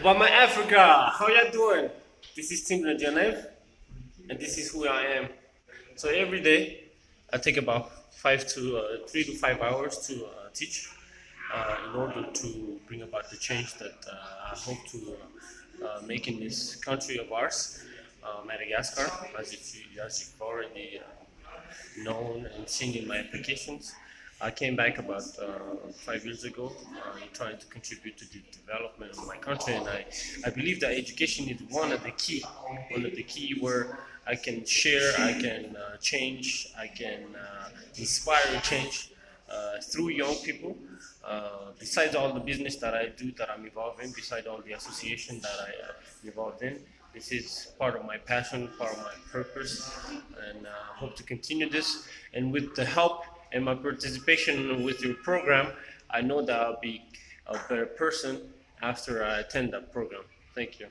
Obama Africa, how you doing? This is Tim Genève, and this is who I am. So every day, I take about 3 to 5 hours to teach in order to bring about the change that I hope to make in this country of ours, Madagascar, as you've already known and seen in my applications. I came back about 5 years ago, trying to contribute to the development of my country, and I believe that education is one of the key where I can share, I can change, I can inspire change through young people. Besides all the business that I do, that I'm involved in, besides all the association that I'm involved in, this is part of my passion, part of my purpose, and hope to continue this. And with the help and my participation with your program, I know that I'll be a better person after I attend that program. Thank you.